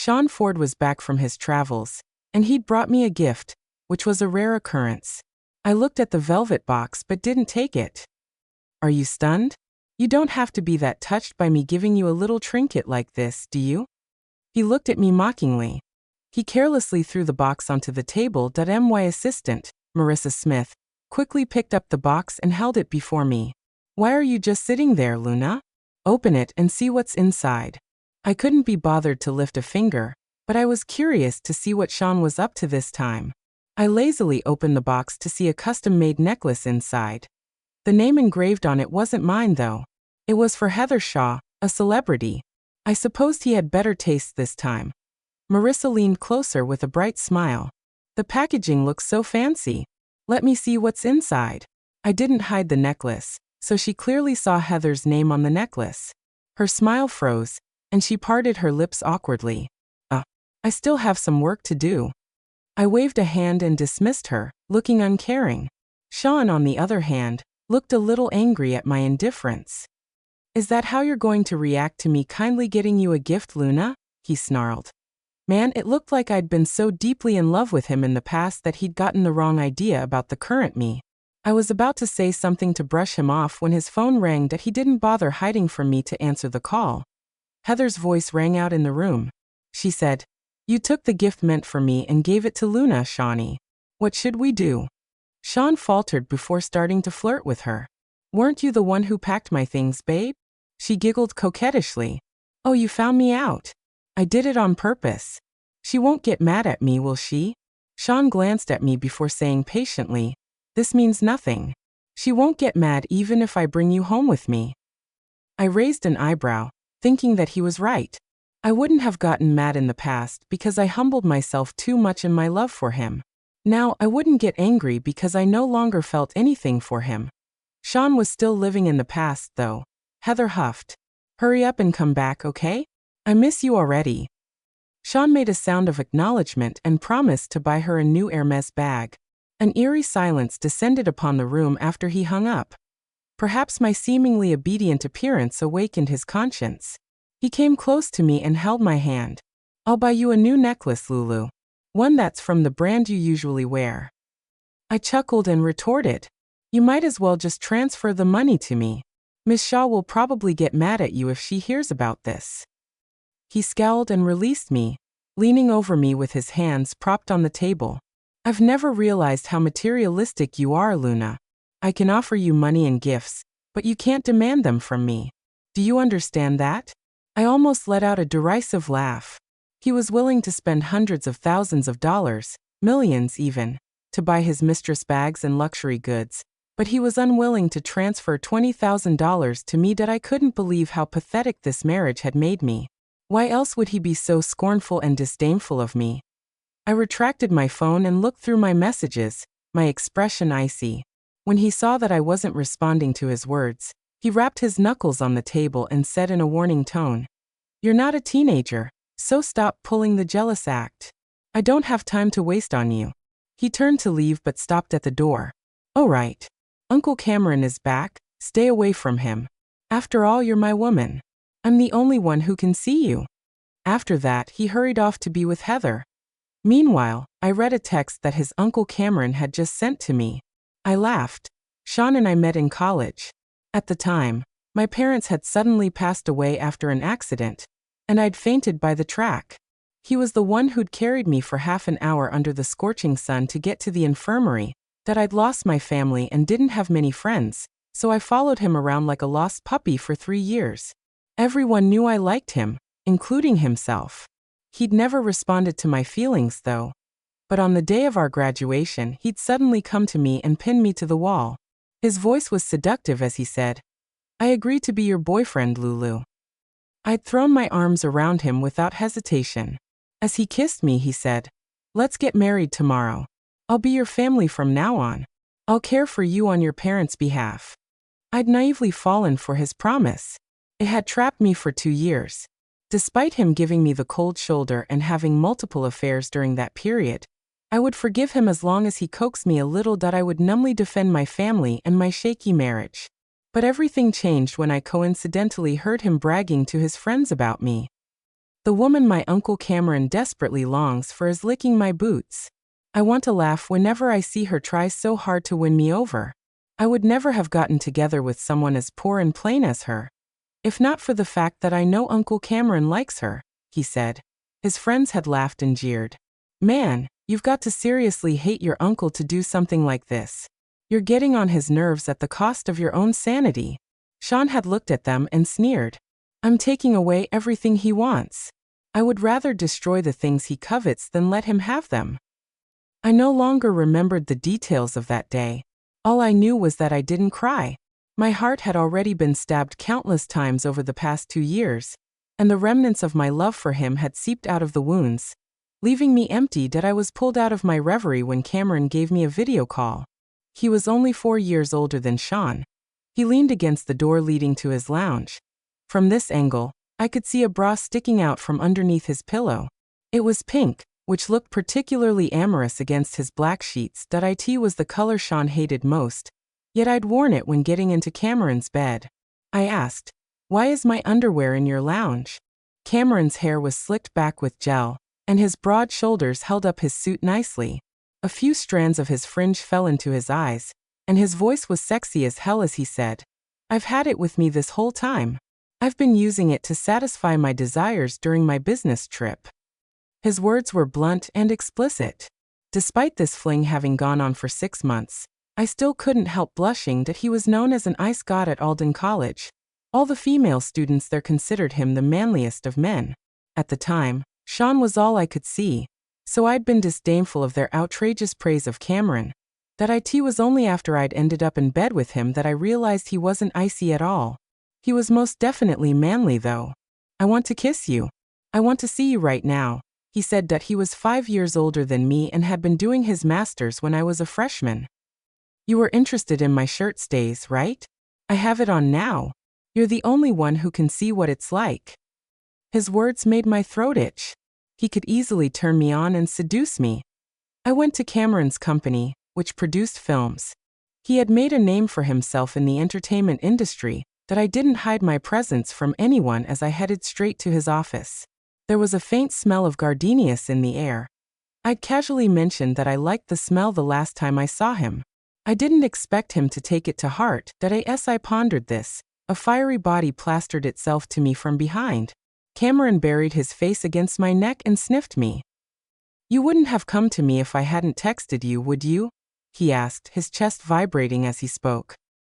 Sean Ford was back from his travels, and he'd brought me a gift, which was a rare occurrence. I looked at the velvet box but didn't take it. Are you stunned? You don't have to be that touched by me giving you a little trinket like this, do you? He looked at me mockingly. He carelessly threw the box onto the table. My assistant, Marissa Smith, quickly picked up the box and held it before me. Why are you just sitting there, Luna? Open it and see what's inside. I couldn't be bothered to lift a finger, but I was curious to see what Sean was up to this time. I lazily opened the box to see a custom-made necklace inside. The name engraved on it wasn't mine, though. It was for Heather Shaw, a celebrity. I supposed he had better taste this time. Marissa leaned closer with a bright smile. The packaging looks so fancy. Let me see what's inside. I didn't hide the necklace, so she clearly saw Heather's name on the necklace. Her smile froze, and she parted her lips awkwardly. I still have some work to do. I waved a hand and dismissed her, looking uncaring. Sean, on the other hand, looked a little angry at my indifference. Is that how you're going to react to me kindly getting you a gift, Luna? He snarled. Man, it looked like I'd been so deeply in love with him in the past that he'd gotten the wrong idea about the current me. I was about to say something to brush him off when his phone rang that he didn't bother hiding from me to answer the call. Heather's voice rang out in the room. She said, "You took the gift meant for me and gave it to Luna, Shawnee. What should we do?" Sean faltered before starting to flirt with her. "Weren't you the one who packed my things, babe?" She giggled coquettishly. "Oh, you found me out. I did it on purpose. She won't get mad at me, will she?" Sean glanced at me before saying patiently, "This means nothing. She won't get mad even if I bring you home with me." I raised an eyebrow, thinking that he was right. I wouldn't have gotten mad in the past because I humbled myself too much in my love for him. Now, I wouldn't get angry because I no longer felt anything for him. Sean was still living in the past, though. Heather huffed. "Hurry up and come back, okay? I miss you already." Sean made a sound of acknowledgement and promised to buy her a new Hermes bag. An eerie silence descended upon the room after he hung up. Perhaps my seemingly obedient appearance awakened his conscience. He came close to me and held my hand. "I'll buy you a new necklace, Lulu. One that's from the brand you usually wear." I chuckled and retorted, "You might as well just transfer the money to me. Miss Shaw will probably get mad at you if she hears about this." He scowled and released me, leaning over me with his hands propped on the table. "I've never realized how materialistic you are, Luna. I can offer you money and gifts, but you can't demand them from me. Do you understand that?" I almost let out a derisive laugh. He was willing to spend hundreds of thousands of dollars, millions even, to buy his mistress bags and luxury goods, but he was unwilling to transfer $20,000 to me. That I couldn't believe how pathetic this marriage had made me. Why else would he be so scornful and disdainful of me? I retracted my phone and looked through my messages, my expression icy. When he saw that I wasn't responding to his words, he rapped his knuckles on the table and said in a warning tone, "You're not a teenager, so stop pulling the jealous act. I don't have time to waste on you." He turned to leave but stopped at the door. "Oh right. Uncle Cameron is back, stay away from him. After all, you're my woman. I'm the only one who can see you." After that, he hurried off to be with Heather. Meanwhile, I read a text that his Uncle Cameron had just sent to me. I laughed. Sean and I met in college. At the time, my parents had suddenly passed away after an accident, and I'd fainted by the track. He was the one who'd carried me for half an hour under the scorching sun to get to the infirmary, that I'd lost my family and didn't have many friends, so I followed him around like a lost puppy for 3 years. Everyone knew I liked him, including himself. He'd never responded to my feelings, though. But on the day of our graduation, he'd suddenly come to me and pinned me to the wall. His voice was seductive as he said, "I agree to be your boyfriend, Lulu." I'd thrown my arms around him without hesitation. As he kissed me, he said, "Let's get married tomorrow. I'll be your family from now on. I'll care for you on your parents' behalf." I'd naively fallen for his promise. It had trapped me for 2 years. Despite him giving me the cold shoulder and having multiple affairs during that period, I would forgive him as long as he coaxed me a little. That I would numbly defend my family and my shaky marriage. But everything changed when I coincidentally heard him bragging to his friends about me. The woman my Uncle Cameron desperately longs for is licking my boots. I want to laugh whenever I see her try so hard to win me over. I would never have gotten together with someone as poor and plain as her, if not for the fact that I know Uncle Cameron likes her, he said. His friends had laughed and jeered. Man, you've got to seriously hate your uncle to do something like this. You're getting on his nerves at the cost of your own sanity. Sean had looked at them and sneered. I'm taking away everything he wants. I would rather destroy the things he covets than let him have them. I no longer remembered the details of that day. All I knew was that I didn't cry. My heart had already been stabbed countless times over the past 2 years, and the remnants of my love for him had seeped out of the wounds, leaving me empty. That I was pulled out of my reverie when Cameron gave me a video call. He was only 4 years older than Sean. He leaned against the door leading to his lounge. From this angle, I could see a bra sticking out from underneath his pillow. It was pink, which looked particularly amorous against his black sheets. It was the color Sean hated most, yet I'd worn it when getting into Cameron's bed. I asked, "Why is my underwear in your lounge?" Cameron's hair was slicked back with gel, and his broad shoulders held up his suit nicely. A few strands of his fringe fell into his eyes, and his voice was sexy as hell as he said, "I've had it with me this whole time. I've been using it to satisfy my desires during my business trip." His words were blunt and explicit. Despite this fling having gone on for 6 months, I still couldn't help blushing that he was known as an ice god at Alden College. All the female students there considered him the manliest of men. At the time, Sean was all I could see, so I'd been disdainful of their outrageous praise of Cameron. It was only after I'd ended up in bed with him that I realized he wasn't icy at all. He was most definitely manly though. "I want to kiss you. I want to see you right now." He said that he was 5 years older than me and had been doing his master's when I was a freshman. "You were interested in my shirt stays, right? I have it on now. You're the only one who can see what it's like." His words made my throat itch. He could easily turn me on and seduce me. I went to Cameron's company, which produced films. He had made a name for himself in the entertainment industry, that I didn't hide my presence from anyone as I headed straight to his office. There was a faint smell of gardenias in the air. I'd casually mentioned that I liked the smell the last time I saw him. I didn't expect him to take it to heart. As I pondered this, a fiery body plastered itself to me from behind. Cameron buried his face against my neck and sniffed me. "You wouldn't have come to me if I hadn't texted you, would you?" he asked, his chest vibrating as he spoke.